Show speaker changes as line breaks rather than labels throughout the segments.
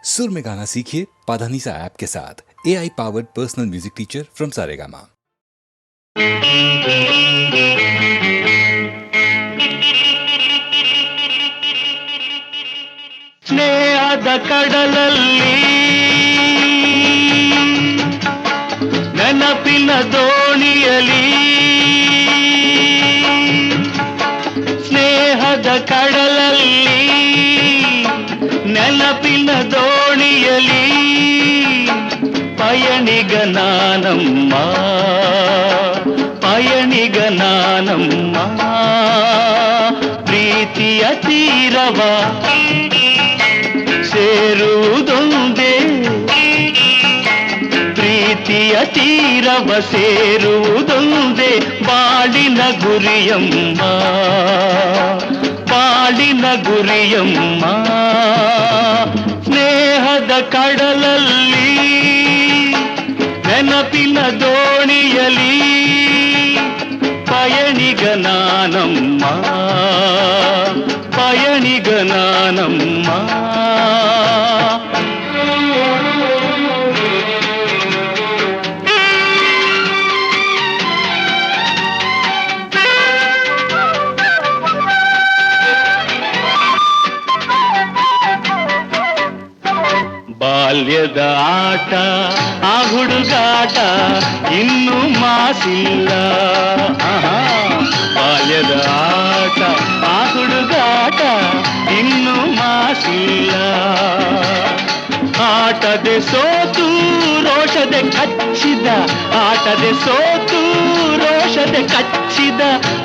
सुर में गाना सीखिए पाधानीसा ऐप के साथ। AI powered personal music teacher from Saregama.
ಸ್ನೇಹದ ಕಡಲಲ್ಲಿ ನೆನಪಿನ ದೋಣಿಯಲಿ, ಸ್ನೇಹದ ಕಡಲಲ್ಲಿ ನೆನಪಿನ ದೋಣಿಯಲಿ ಪಯಣಿಗ ನಾನಮ್ಮ, ಪಯಣಿಗ ನಾನಮ್ಮ. ಪ್ರೀತಿಯ ತೀರವ ಸೇರುವುದೊಂದೇ, ಪ್ರೀತಿಯ ತೀರವ ಸೇರುವುದೊಂದೇ ಬಾಳಿನ ಗುರಿಯಮ್ಮ, ಬಾಳಿನ ಗುರಿಯಮ್ಮ. ಸ್ನೇಹದ ಕಡಲಲ್ಲಿ ನೆನಪಿನ ದೋಣಿಯಲಿ ಪಯಣಿಗ ನಾನಮ್ಮ, ಪಯಣಿಗ ನಾನಮ್ಮ. ಬಾಲ್ಯದ ಆಟ ಆ ಹುಡುಗಾಟ ಇನ್ನೂ ಮಾಸಿಲ್ಲ, ಬಾಲ್ಯದ ಆಟ ಆ ಹುಡುಗಾಟ ಇನ್ನೂ ಮಾಸಿಲ್ಲ. ಆಟದೆ ಸೋತು ರೋಷದೆ ಕಚ್ಚಿದ, ಆಟದೆ ಸೋತು ರೋಷದೆ ಕಚ್ಚಿದ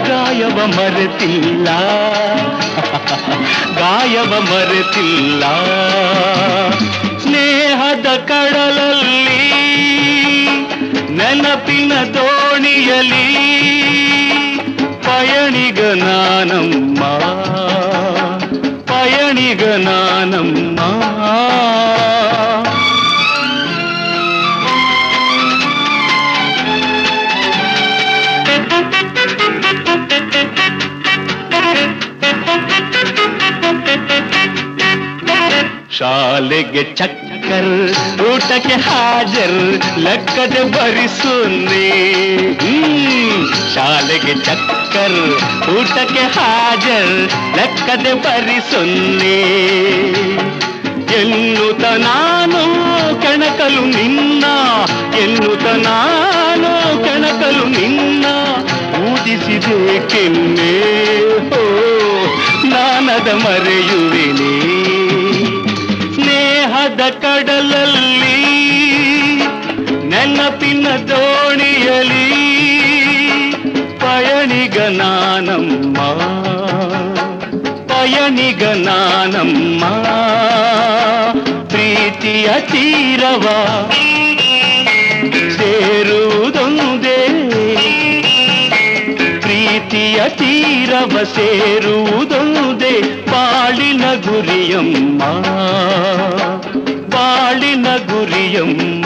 ಗಾಯವ ಮರೆತಿಲ್ಲ, ಗಾಯವ ಮರೆತಿಲ್ಲ. ಸ್ನೇಹದ ಕಡಲಲ್ಲಿ ನೆನಪಿನ ದೋಣಿಯಲಿ ಪಯಣಿಗ ನಾನಮ್ಮ, ಪಯಣಿಗ ನಾನಮ್ಮ. ಶಾಲೆಗೆ ಚಕ್ಕರ್, ಊಟಕ್ಕೆ ಹಾಜರ್, ಲೆಕ್ಕದೆ ಬರಿಸುನ್ನಿ. ಶಾಲೆಗೆ ಚಕ್ಕರ್, ಊಟಕ್ಕೆ ಹಾಜರ್, ಲೆಕ್ಕದೆ ಬರಿಸುನ್ನಿ. ಎನ್ನುತ್ತ ನಾನು ಕೆಣಕಲು ನಿನ್ನ, ಎನ್ನುತ್ತ ನಾನು ಕೆಣಕಲು ನಿನ್ನ ಊದಿಸಿದೆ ಕೆನ್ನೆ, ಓ ನಾನದ ಮರೆಯುವೆನೇ. ಸ್ನೇಹದ ಕಡಲಲ್ಲಿ ನೆನಪಿನ ದೋಣಿಯಲಿ ಪಯಣಿಗ ನಾನಮ್ಮ, ಪಯಣಿಗ ನಾನಮ್ಮ. ಪ್ರೀತಿಯ ತೀರವ ಸೇರುವುದೊಂದೇ, ಪ್ರೀತಿಯ ತೀರವ ಸೇರುವುದೊಂದೇ ಬಾಳಿನ ಗುರಿಯಮ್ಮ, ಬಾಳಿನ ಗುರಿಯಮ್ಮ.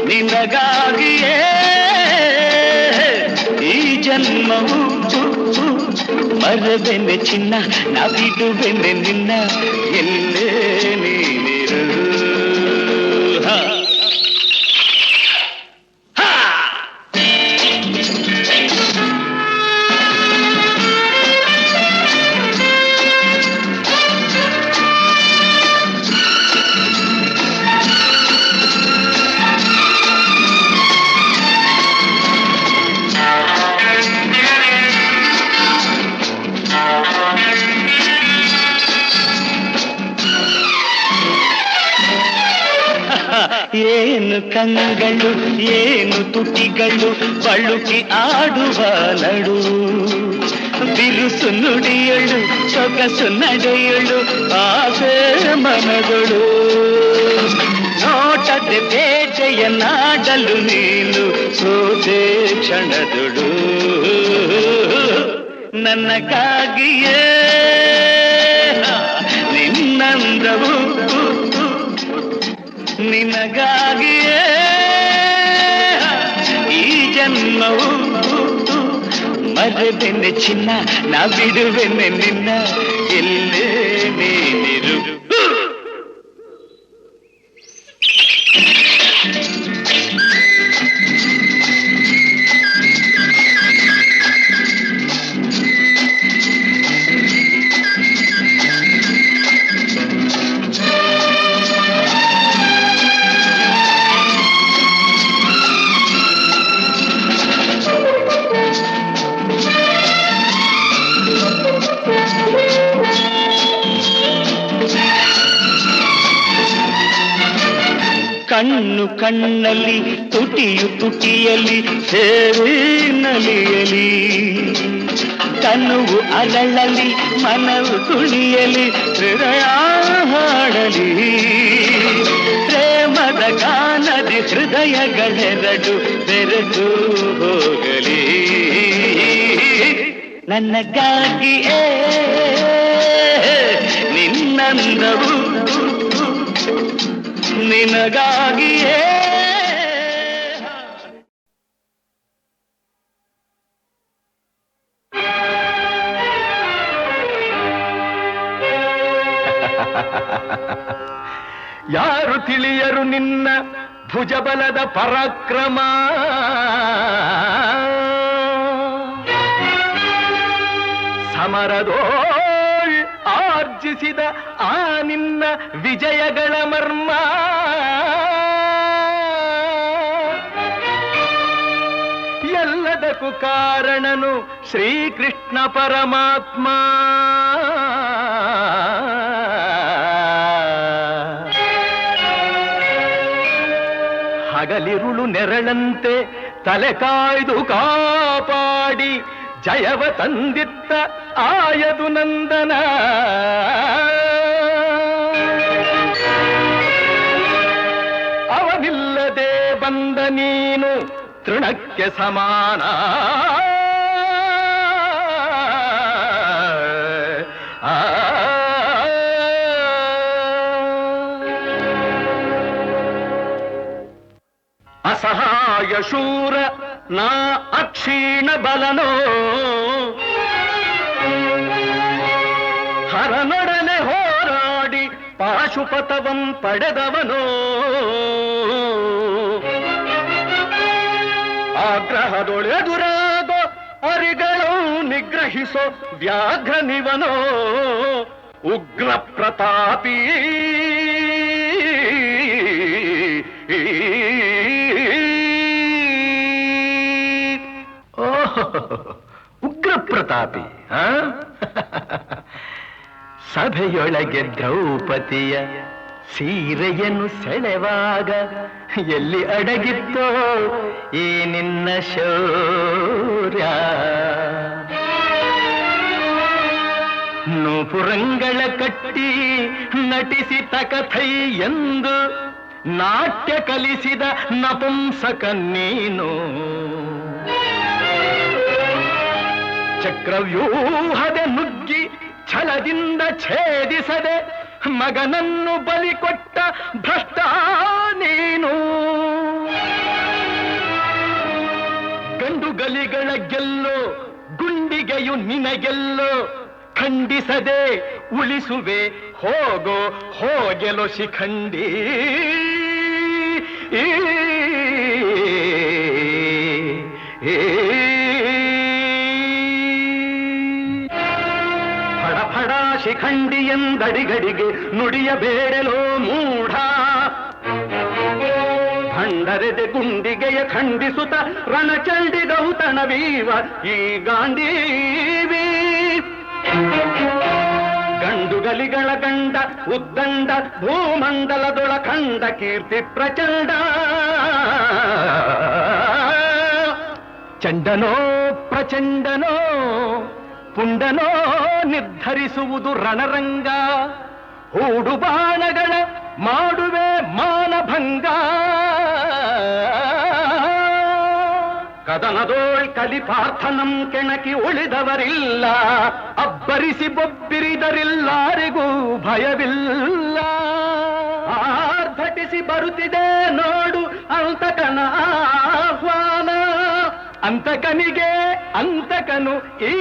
ನಿನಗಾಗಿಯೇ ಈ ಜನ್ಮವು ಮರವೆನೆ ಚಿನ್ನ, ನಾ ಬಿಡುವೆನೆ ನಿನ್ನ ಎಲ್ಲೇ ನೀನಿರು. ಏನು ಕಂಗಳು ಏನು ತುಟಿಗಳು ಬಳುಕಿ ಆಡುವ ನಡು ಬಿರುಸು ನುಡಿಯಳು ಸೊಗಸು ನಡೆಯಳು ಆಸೆ ಮನಗಳು ನೋಟದೆ ಬೇಟೆಯ ನಾಡಲು ನೀನು ಸೋತೆ ಕ್ಷಣದೊಳು ನನಗಾಗಿಯೇ ನಿನ್ನಂದವು ನಿನಗಾಗಿಯೇ ಈ ಜನ್ಮವು ಮರೆದೆನೆ ಚಿನ್ನ ನಾ ಬಿಡುವೆನೆ ನಿನ್ನ ಎಲ್ಲೇ ನೀನಿರು ಕಣ್ಣು ಕಣ್ಣಲ್ಲಿ ತುಟಿಯು ತುಟಿಯಲ್ಲಿ ಸೇರಿ ನಲಿಯಲಿ ತನುವು ಅರಳಲಿ ಮನವು ತುಳಿಯಲಿ ಹೃದಯ ಹಾಡಲಿ ಪ್ರೇಮದ ಗಾನದಿ ಹೃದಯಗಳೆರಡು ಬೆರೆತು ಹೋಗಲಿ ನನಗಾಗಿಯೇ ನಿನ್ನಂದವು ನಿನಗಾಗಿಯೇ
ಯಾರು ತಿಳಿಯರು ನಿನ್ನ ಭುಜಬಲದ ಪರಾಕ್ರಮ ಸಮರದೋಳ್ ಆರ್ಜಿಸಿದ ಆ ನಿನ್ನ ವಿಜಯಗಳ ಮರ್ಮ ಎಲ್ಲದಕ್ಕೂ ಕಾರಣನು ಶ್ರೀಕೃಷ್ಣ ಪರಮಾತ್ಮ ಹಗಲಿರುಳು ನೆರಳಂತೆ ತಲೆ ಕಾಯ್ದು ಕಾಪಾಡಿ ಜಯವ ತಂದಿತ್ತ ಆಯದು ನಂದನ ಅವನಿಲ್ಲದೆ ಬಂದ ನೀನು ತೃಣಕ್ಕೆ ಸಮಾನ ಅಸಹಾಯ ಶೂರ ನಾ ಅಕ್ಷೀಣ ಬಲನೋ ಹರನೊಡನೆ ಹೋರಾಡಿ ಪಾಶುಪತವಂ ಪಡೆದವನೋ ಆಗ್ರಹದೊಳೆದುರಾಗೋ ಅರಿಗಳು ನಿಗ್ರಹಿಸೋ ವ್ಯಾಘ್ರನಿವನೋ ಉಗ್ರ ಪ್ರತಾಪಿ ಉಗ್ರ ಪ್ರತಾಪಿ ಸಭೆಯೊಳಗೆ ದ್ರೌಪದಿಯ ಸೀರೆಯನ್ನು ಸೆಳೆವಾಗ ಎಲ್ಲಿ ಅಡಗಿತ್ತೋ ಈ ನಿನ್ನ ಶೌರ್ಯ ನೂಪುರಂಗಳ ಕಟ್ಟಿ ನಟಿಸಿ ತಕಥೈ ಎಂದು ನಾಟ್ಯ ಕಲಿಸಿದ ನಪುಂಸಕ ನೀನು ಚಕ್ರವ್ಯೂಹದ ನುಗ್ಗಿ ಛಲದಿಂದ ಛೇದಿಸದೆ ಮಗನನ್ನು ಬಲಿ ಕೊಟ್ಟ ಭ್ರಷ್ಟ ನೀನು ಗಂಡುಗಲಿಗಳ ಗೆಲ್ಲೋ ಗುಂಡಿಗೆಯು ನಿನಗೆಲ್ಲೋ ಖಂಡಿಸದೆ ಉಳಿಸುವೆ ಹೋಗೋ ಹೋಗೆಲೋ ಶಿಖಂಡಿ ಫಡ ಶಿಖಂಡಿ ಎಂದಡಿಗಡಿಗೆ ನುಡಿಯಬೇಡಲೋ ಮೂಢ ಭಂಡರೆದೆ ಗುಂಡಿಗೆಯ ಖಂಡಿಸುತ್ತ ರಣಚಂಡಿ ಗೌತಣವೀವ ಈ ಗಾಂಧೀವಿ ಗಂಡುಗಲಿ ಕಲಿಗಳ ಗಂಡ ಉದ್ದಂಡ ಭೂಮಂಡಲದೊಳ ಖಂಡ ಕೀರ್ತಿ ಪ್ರಚಂಡ ಚಂಡನೋ ಪ್ರಚಂಡನೋ ಪುಂಡನೋ ನಿರ್ಧರಿಸುವುದು ರಣರಂಗ ಹೂಡು ಬಾಣಗಳ ಮಾಡುವೆ ಮಾನಭಂಗ ಕದನದೋಳ್ ಕಲಿಪಾರ್ಥನಂ ಕೆಣಕಿ ಉಳಿದವರಿಲ್ಲ ಅಬ್ಬರಿಸಿ ಬೊಬ್ಬಿರಿದರಿಲ್ಲಾರಿಗೂ ಭಯವಿಲ್ಲ ಆರ್ಭಟಿಸಿ ಬರುತ್ತಿದೆ ನೋಡು ಅಂತಕನ ಆಹ್ವಾನ ಅಂತಕನಿಗೆ ಅಂತಕನು ಈ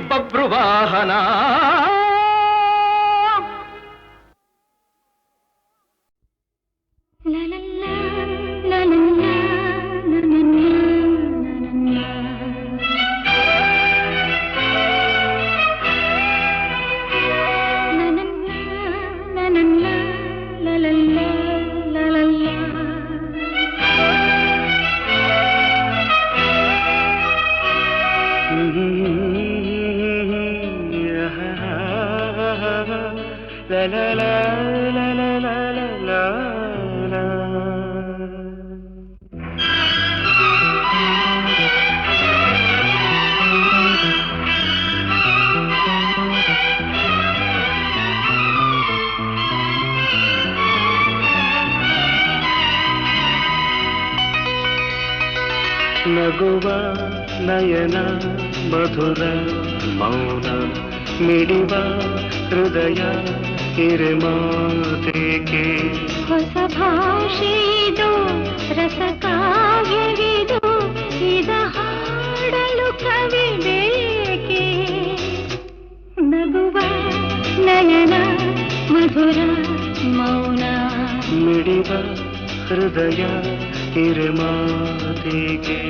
ಬಭ್ರುವಾಹನ
ನಗುವ ನಯನ ಮಧುರ ಮೌನ ಮಿಡಿವ ಹೃದಯ ಹಿರಿಮಾತೆಗೆ
ಹೊಸ ಭಾಷೆದು ರಸ ಕಾವ್ಯವಿದು ಇದ ಹಾಡಲು ಕವಿ ಬೇಕೆ ನಗುವ ನಯನ ಮಧುರ ಮೌನ
ಮಿಡಿವ ಹೃದಯ ಹಿರಿಮಾತೆಗೆ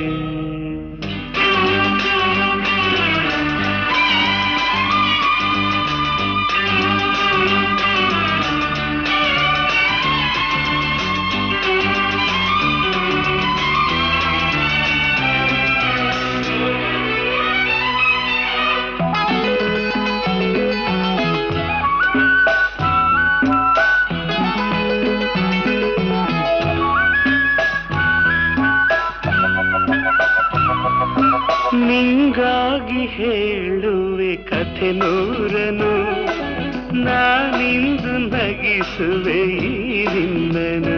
ನಿಂಗಾಗಿ ಹೇಳುವೆ ಕಥೆ ನೂರನು ನಾನಿಂದು ನಗಿಸುವೆ ಈ ನಿನ್ನನು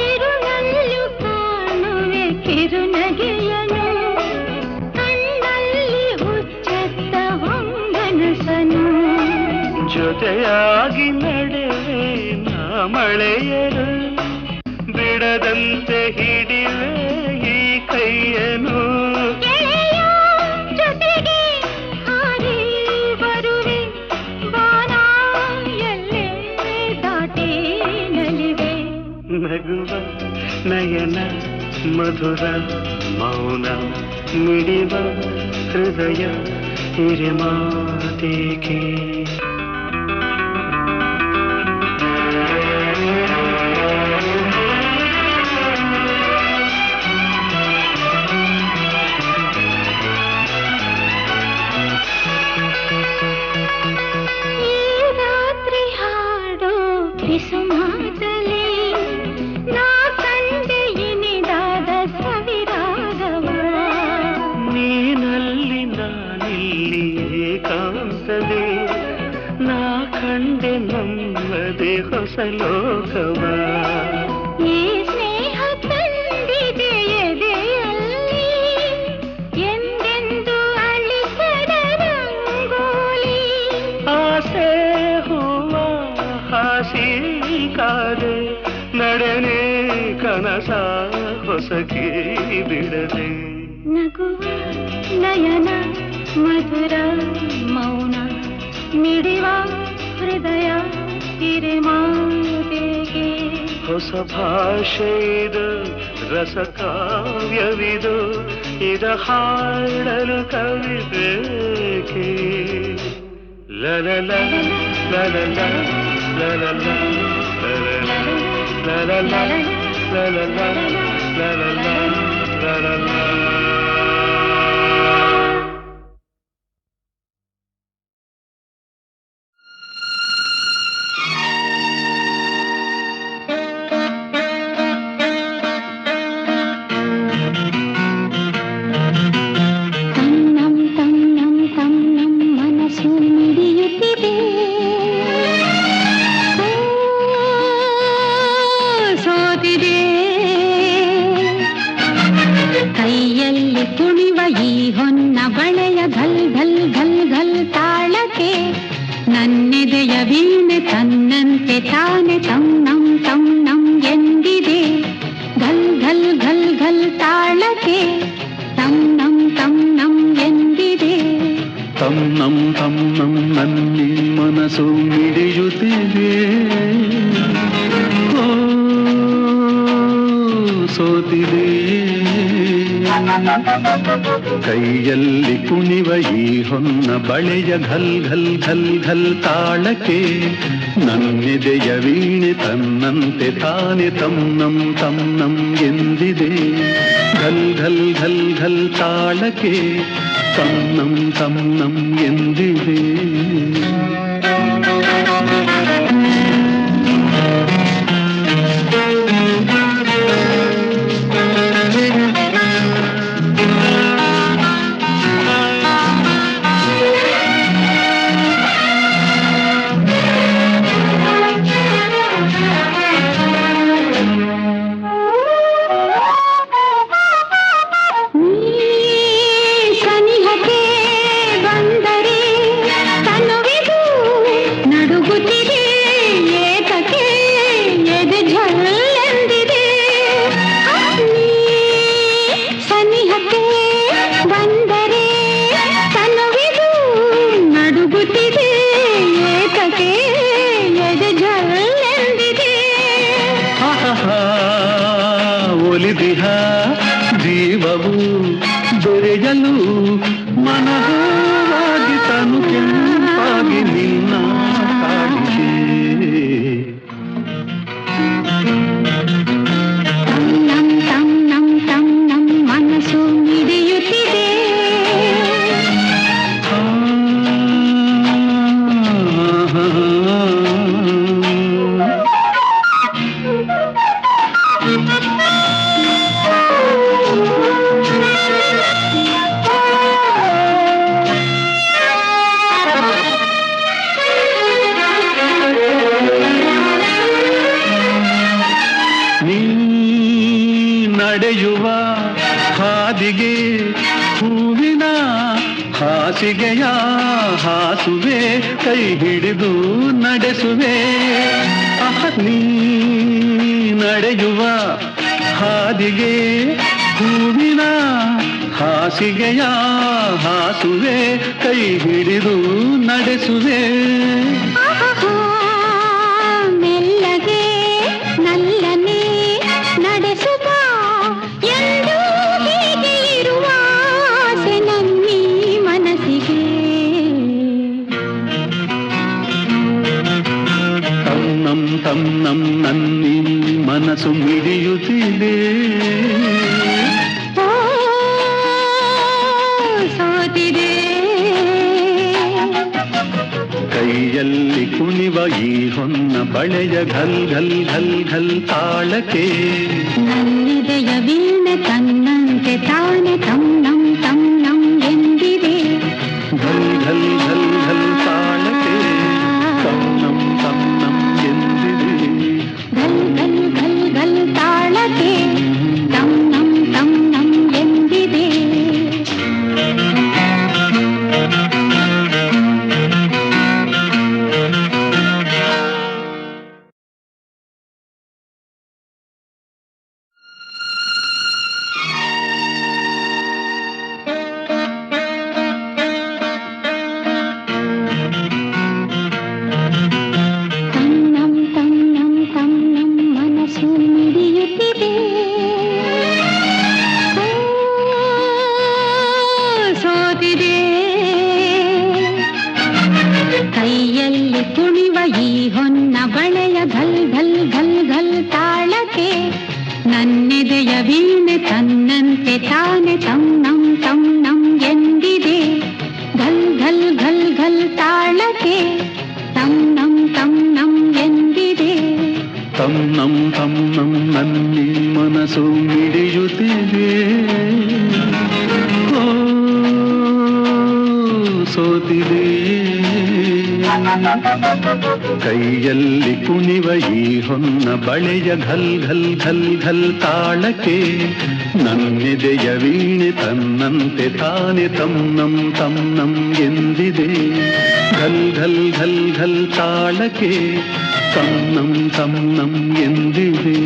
ಇರುಳಲ್ಲೂ ಕಾಣುವೆ ಕಿರುನಗೆಯನು ಕಣ್ಣಲ್ಲಿ ಹುಚ್ಚೆತ್ತ ಹೊಂಗನಸನು
ಜೊತೆಯಾಗಿ ನಡೆವೆ ನಾ ಮಳೆಯರು ಬಿಡದಂತೆ ಹಿಡಿವೆ ಈ ಕೈಯನು ನಗುವ ನಯನ ಮಧುರ ಮೌನ ಮಿಡಿವ ಹೃದಯ ಹಿರಿಮಾತೆಗೆ ನಾ ಕಂಡೆ ನಮ್ಮದೇ ಹೊಸ ಲೋಕವ
ಈ ಸ್ನೇಹ ತಂದಿದೆ ಎದೆಯಲ್ಲಿ ಎಂದೆಂದು ಅಳಿಸದ ರಂಗೋಲಿ
ಆಸೆ ಹೂವ ಹಾಸಿ ಕಾದೆ ನಡೆನೆ ಕನಸ ಹೊಸಕಿ ಬಿಡದೆ
ನಗುವ ನಯನ ಮಧುರ ಮೌನ ಮಿಡಿವ ಹೃದಯ ಹಿರಿಮಾತೆಗೆ
ಹೊಸ ಭಾಷೆದು ರಸ ಕಾವ್ಯವಿದು ಇದ ಹಾಡಲು ಕವಿ ಬೇಕೆ ಲಲಲ ಲಲಲ ಲಲಲ ಲಲಲ ಲಲಲ ಲಲಲ ಲಲಲ ಲಲಲ
ಸೋತಿದೆ ಕೈಯಲ್ಲಿ ಕುಣಿವ ಈ ಹೊನ್ನ ಬಳೆಯ ಘಲ್ ಘಲ್ ಘಲ್ ಘಲ್ ತಾಳಕ್ಕೆ ನನ್ನೆದೆಯ ವೀಣೆ ತನ್ನಂತೆ ತಾನೆ ತನ್ನಂ ತನ್ನಂ ಎಂದಿದೆ ಘಲ್ ಘಲ್ ಘಲ್ ಘಲ್ ತಾಳಕ್ಕೆ ತನ್ನಂ ತನ್ನಂ ಎಂದಿದೆ ಒಲಿದಿಹ ಜೀವವು ದೊರೆಯಲು ಮನವಾಗಿ ತನು ಕೆಂಪಾಗಿ ನಿನ್ನ ಕಾಡಿದೆ
ನಂ ತಂ ನಂ ತಂ ನಂ ಮನಸ್ಸು ಮಿಡಿಯುತ್ತಿದೆ
ನಡೆಯುವ ಹಾದಿಗೆ ಹೂವಿನ ಹಾಸಿಗೆಯ ಹಾಸುವೆ ಕೈ ಹಿಡಿದು ನಡೆಸುವೆ ನೀ ನಡೆಯುವ ಹಾದಿಗೆ ಹೂವಿನ ಹಾಸಿಗೆಯ ಹಾಸುವೆ ಕೈ ಹಿಡಿದು ನಡೆಸುವೆ
ಮೆಲ್ಲಗೆ ನಲ್ಲನೆ ನಡೆಸುವ ಎಂದು ಹೀಗೆ ಇರುವ ಆಸೆ ನನ್ನೀ ಮನಸ್ಸಿಗೆ
ತನ್ನಂ ತನ್ನಂ ನನ್ನಿ ಮನಸ್ಸು ಮಿಡಿಯುತ್ತಿದೆ
ಸೋತಿದೆ
ಕೈಯಲ್ಲಿ ಕುಣಿವ ಈ ಹೊನ್ನ ಬಳೆಯ ಘಲ್ ಘಲ್ ಘಲ್ ಘಲ್ ತಾಳಕ್ಕೆ
ನನ್ನಿದೆಯ ವೀಣೆ ತನ್ನಂತೆ ತಾನೆ ತನ್ನಂ ತನ್ನಂ ಎಂದಿದೆ
ಘಲ್ ಘಲ್ ಘಲ್ ಘಲ್ ತಾಳಕ್ಕೆ ತನ್ನಂ ತನ್ನಂ ಎಂದಿದೆ
ಘಲ್ ಘಲ್ ಘಲ್ ಘಲ್ ತಾಳಕ್ಕೆ ತನ್ನಂ ತನ್ನಂ ಎಂದಿದೆ ತನ್ನಂ ತನ್ನಂ ತನ್ನಂ ಮನಸ್ಸು ಮಿಡಿಯುತ್ತಿದೆ ಸೋತಿದೆ ಕೈಯಲ್ಲಿ ಕುಣಿವ ಈ ಹೊನ್ನ ಬಳೆಯ ಘಲ್ ಘಲ್ ಘಲ್ ಘಲ್ ತಾಳಕ್ಕೆ ನನ್ನೆದೆಯ ವೀಣೆ ತನ್ನಂತೆ ತಾನೆ ತನ್ನಂ ತನ್ನಂ ಎಂದಿದೆ ಘಲ್ ಘಲ್ ಘಲ್ ಘಲ್ ತಾಳಕ್ಕೆ ತನ್ನಂ ತನ್ನಂ ಎಂದಿದೆ
ತನ್ನಂ ತನ್ನಂ ನನ್ನಿ ಮನಸ್ಸು ಮಿಡಿಯುತ್ತಿದೆ ಸೋತಿದೆ ಕೈಯಲ್ಲಿ ಕುಣಿವ ಈ ಹೊನ್ನ ಬಳೆಯ ಘಲ್ ಘಲ್ ಘಲ್ ಘಲ್ ತಾಳಕ್ಕೆ ನನ್ನೆದೆಯ ವೀಣೆ ತನ್ನಂತೆ ತಾನೆ ತನ್ನಂ ತನ್ನಂ ಎಂದಿದೆ ಘಲ್ ಘಲ್ ಘಲ್ ಘಲ್ ತಾಳಕ್ಕೆ ತನ್ನಂ ತನ್ನಂ ಎಂದಿದೆ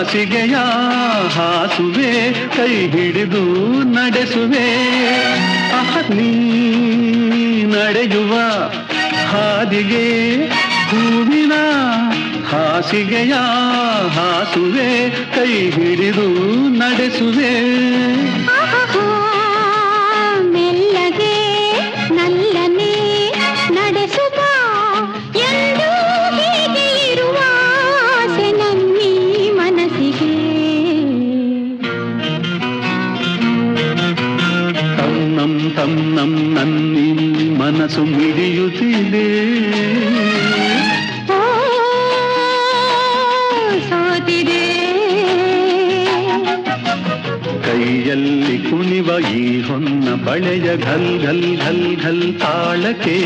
ಹಾಸಿಗೆಯ ಹಾಸುವೆ ಕೈ ಹಿಡಿದು ನಡೆಸುವೆ ನೀ ನಡೆಯುವ ಹಾದಿಗೆ ಹೂವಿನ ಹಾಸಿಗೆಯ ಹಾಸುವೆ ಕೈ ಹಿಡಿದು ನಡೆಸುವೆ
ಮೆಲ್ಲಗೆ ನಲ್ಲನೆ ನಡೆಸುವ ಎಂದು ಹೀಗೆ ಇರುವ ಆಸೆ ನನ್ನೀ ಮನಸ್ಸಿಗೆ
ತನ್ನಂ ನನ್ನಿ ಮನಸ್ಸು ಮಿಡಿಯುತ್ತಿದೆ
ಸೋತಿದೆ
ಕೈಯಲ್ಲಿ ಕುಣಿವ ಈ ಹೊನ್ನ ಬಳೆಯ ಘಲ್ ಘಲ್ ಘಲ್ ಘಲ್ ತಾಳಕ್ಕೆ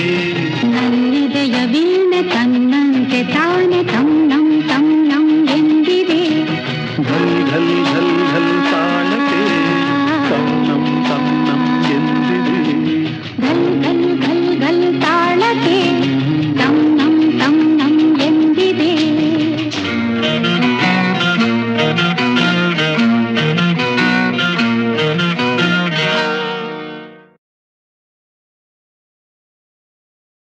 ನನ್ನಿದೆಯ ವೀಣೆ ತನ್ನಂತೆ ತಾನೆ ತಂ ನಂ ಎಂದಿದೆ
ಘಲ್ ಘಲ್